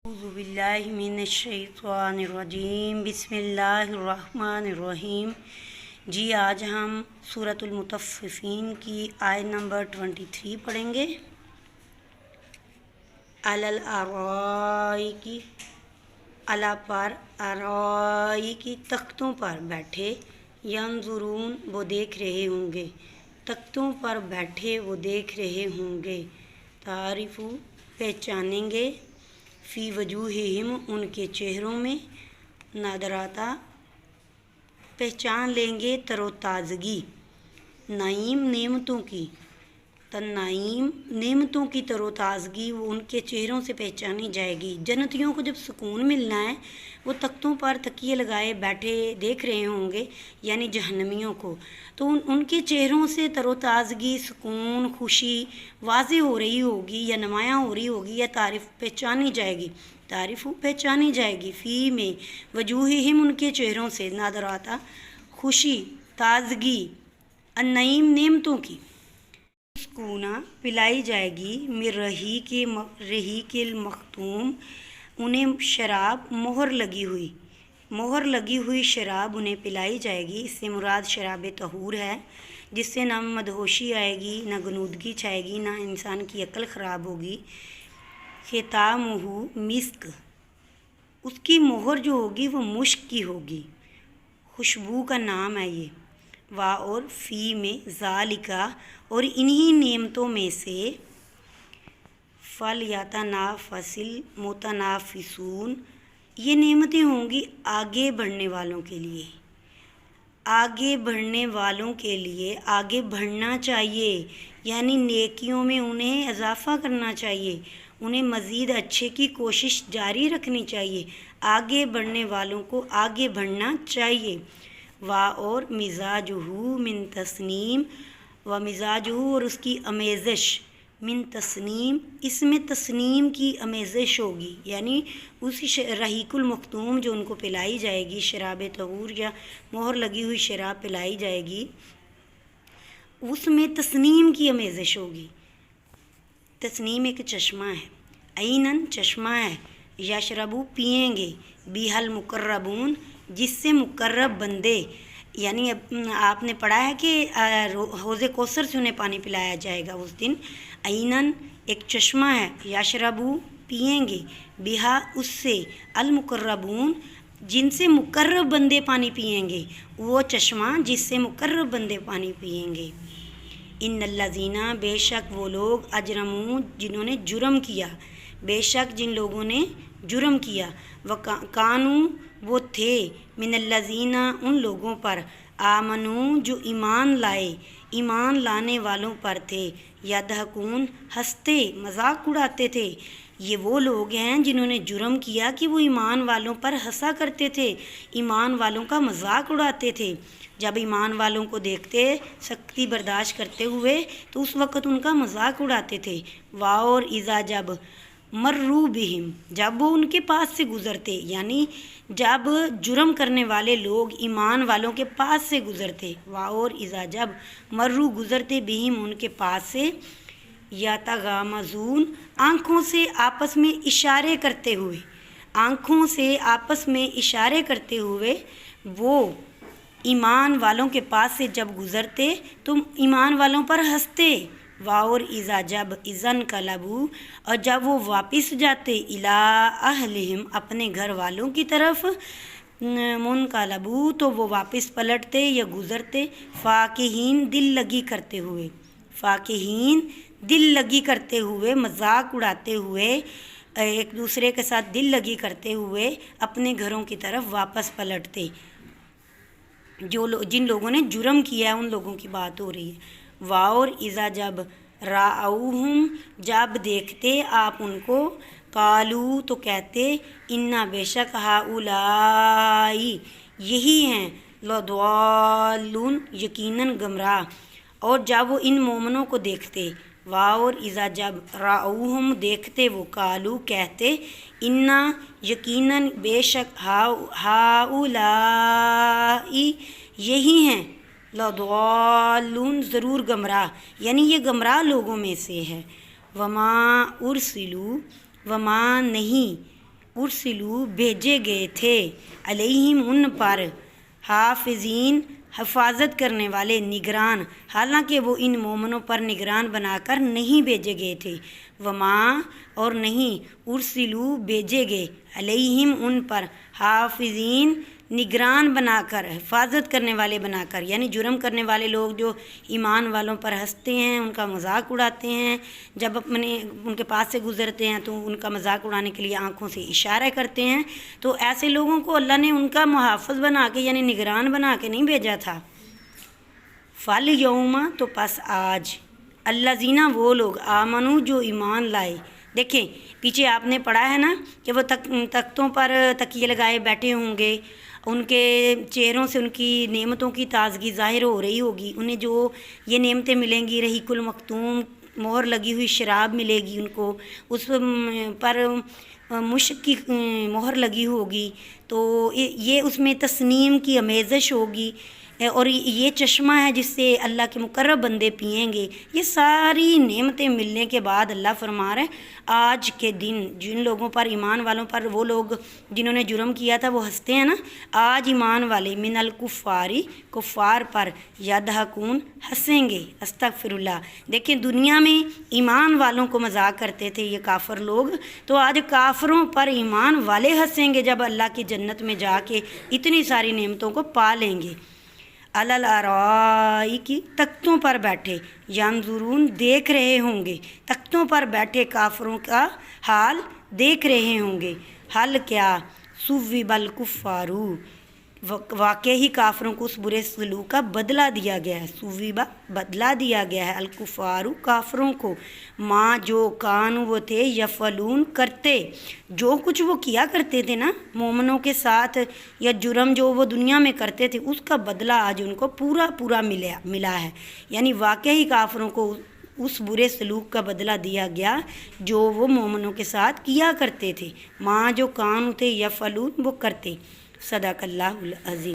अऊज़ु बिल्लाहि मिनश्शैतानिर्रजीम बिस्मिल्लाहिर्रहमानिर्रहीम। जी आज हम सूरतुल मुतफ़्फ़िफ़ीन की आयत नंबर 23 पढ़ेंगे। अलल अराइकी, अला पर, अराइकी तख्तों पर बैठे, यंजुरून वो देख रहे होंगे, तख्तों पर बैठे वो देख रहे होंगे। तारिफ़ु पहचानेंगे, फ़ी वजूहिहिम उनके चेहरों में, नादराता पहचान लेंगे तरोताज़गी, नाइम नेमतों की, तन्नाइम नेमतों की तरोताज़गी वो उनके चेहरों से पहचानी जाएगी। जन्नतियों को जब सुकून मिलना है वो तख्तों पर तकिए लगाए बैठे देख रहे होंगे, यानी जहन्नमियों को, तो उनके चेहरों से तरोताज़गी, सुकून, खुशी वाज़े हो रही होगी या नुमायाँ हो रही होगी या तारीफ़ पहचानी जाएगी। तारीफ़ पहचानी जाएगी फ़ी में वजूहिहिम उनके चेहरों से, नादराता खुशी, ताज़गी, अन्नईम नेमतों की, सुकूना पिलाई जाएगी, मिर रही के मखतूम उन्हें शराब मोहर लगी हुई शराब उन्हें पिलाई जाएगी। इससे मुराद शराब तहूर है, जिससे ना मदहोशी आएगी, ना गनूदगी छाएगी, ना इंसान की अक्ल ख़राब होगी। ख़ितामुहु मिस्क, उसकी मोहर जो होगी वो मुश्क की होगी, खुशबू का नाम है ये। वा और फ़ी में ज़ालिका और इन्हीं नेमतों में से, फल यतनाफ़सिल मुतनाफ़िसून ये नेमतें होंगी आगे बढ़ने वालों के लिए, आगे बढ़ने वालों के लिए आगे बढ़ना चाहिए, यानी नेकियों में उन्हें इजाफ़ा करना चाहिए, उन्हें मज़ीद अच्छे की कोशिश जारी रखनी चाहिए, आगे बढ़ने वालों को आगे बढ़ना चाहिए। वा और मिजाजुहू मिन तस्नीम, व मिजाजुहू और उसकी अमेज़श, मिन तस्नीम इसमें तस्नीम की अमेज़श होगी, यानी उसी रहीकुल मखतूम जो उनको पिलाई जाएगी, शराब तहूर या मोहर लगी हुई शराब पिलाई जाएगी, उसमें तस्नीम की अमेज़श होगी। तस्नीम एक चश्मा है, ऐनन चश्मा है, यशरबू पिएंगे, बिहल मुकर्रबून जिससे मुकर्रब बंदे, यानी आपने पढ़ा है कि हौज़े कौसर से उन्हें पानी पिलाया जाएगा उस दिन। ऐनन एक चश्मा है, यशरबू पिएंगे, बिहा उससे, अल मुकर्रबून जिनसे मुकर्रब बंदे पानी पिएंगे, वो चश्मा जिससे मुकर्रब बंदे पानी पिएंगे। इन्नल्लज़ीना बेशक वो लोग, अजरमू जिन्होंने जुर्म किया, बेशक जिन लोगों ने जुर्म किया, व कानू वो थे, मिनल्लज़ीना उन लोगों पर, आमनू जो ईमान लाए, ईमान लाने वालों पर थे, यदहकून हंसते मजाक उड़ाते थे। ये वो लोग हैं जिन्होंने जुर्म किया कि वो ईमान वालों पर हंसा करते थे, ईमान वालों का मजाक उड़ाते थे। जब ईमान वालों को देखते सख्ती बर्दाश्त करते हुए तो उस वक़्त उनका मजाक उड़ाते थे। वाओर इज़ा जब मर्रू बिहिम जब वो उनके पास से गुज़रते, यानी जब जुर्म करने वाले लोग ईमान वालों के पास से गुज़रते, वाओर इज़ा जब मर्रू गुज़रते बिहिम उनके पास से, यतगामज़ून आँखों से आपस में इशारे करते हुए, आँखों से आपस में इशारे करते हुए वो ईमान वालों के पास से जब गुज़रते तो ईमान वालों पर हंसते। वाओर इज़ा जब इज़न कलबू और जब वो वापस जाते, इला अहलिहिम अपने घर वालों की तरफ, मुनकलबू तो वो वापस पलटते या गुज़रते, फ़ाकिहीन दिल लगी करते हुए, फ़ाकिहीन दिल लगी करते हुए, मजाक उड़ाते हुए, एक दूसरे के साथ दिल लगी करते हुए अपने घरों की तरफ वापस पलटते। जिन लोगों ने जुर्म किया उन लोगों की बात हो रही है। वाओर इज़ा जब राउहुम जब देखते आप उनको, कालू तो कहते, इन्ना बेशक हाउलाई यही हैं, लद्वालून यकीनन गमराह। और जब वो इन मोमनों को देखते, वाओर इज़ा जब राउहुम देखते वो, कालू कहते, इन्ना यकीनन बेशक हाउलाई यही हैं, लद्वालून ज़रूर गमराह, यानी ये गमराह लोगों में से है। वमा उरसिलू वमा नहीं ارسلو بھیجے گئے تھے، علیہم ان پر، حافظین حفاظت کرنے والے، نگران، حالانکہ وہ ان مومنوں پر نگران بنا کر نہیں بھیجے گئے تھے، وما اور نہیں، ارسلو بھیجے گئے، علیہم ان پر، حافظین نگران بنا کر، حفاظت کرنے والے بنا کر، یعنی جرم کرنے والے لوگ جو ایمان والوں پر ہنستے ہیں، ان کا مذاق اڑاتے ہیں، جب اپنے ان کے پاس سے گزرتے ہیں تو ان کا مذاق اڑانے کے لیے آنکھوں سے اشارہ کرتے ہیں، تو ایسے لوگوں کو اللہ نے ان کا محافظ بنا کے یعنی نگران بنا کے نہیں بھیجا تھا۔ فَالْيَوْمَ تو پس آج، الذین وہ لوگ، آمنو جو ایمان لائے۔ دیکھیں پیچھے آپ نے پڑھا ہے نا کہ وہ تختوں پر تکیے لگائے بیٹھے ہوں گے، ان کے چہروں سے ان کی نعمتوں کی تازگی ظاہر ہو رہی ہوگی، انہیں جو یہ نعمتیں ملیں گی، رحیق المختوم مہر لگی ہوئی شراب ملے گی ان کو، اس پر مشک کی مہر لگی ہوگی، تو یہ اس میں تسنیم کی آمیزش ہوگی، اور یہ چشمہ ہے جس سے اللہ کے مقرب بندے پئیں گے۔ یہ ساری نعمتیں ملنے کے بعد اللہ فرما رہے ہیں آج کے دن جن لوگوں پر، ایمان والوں پر، وہ لوگ جنہوں نے جرم کیا تھا وہ ہنستے ہیں نا، آج ایمان والے من الکفاری کفار پر، یضحکون ہنسیں گے، استغفر اللہ۔ دیکھیں دنیا میں ایمان والوں کو مذاق کرتے تھے یہ کافر لوگ، تو آج کافروں پر ایمان والے ہنسیں گے جب اللہ کی جنت میں جا کے اتنی ساری نعمتوں کو پا لیں گے۔ علی الارائک تختوں پر بیٹھے، ینظرون دیکھ رہے ہوں گے، تختوں پر بیٹھے کافروں کا حال دیکھ رہے ہوں گے، حال کیا، ثوب الکفار، واقعی کافروں کو اس برے سلوک کا بدلہ دیا گیا ہے، ثوب بدلہ دیا گیا ہے، الکفار کافروں کو، ماں جو کان وہ تھے، یفعلون کرتے، جو کچھ وہ کیا کرتے تھے نا مومنوں کے ساتھ، یا جرم جو وہ دنیا میں کرتے تھے اس کا بدلہ آج ان کو پورا ملا ہے، یعنی واقعی کافروں کو اس برے سلوک کا بدلہ دیا گیا جو وہ مومنوں کے ساتھ کیا کرتے تھے، ماں جو کان تھے، یفعلون وہ کرتے۔ صدق اللہ العظیم۔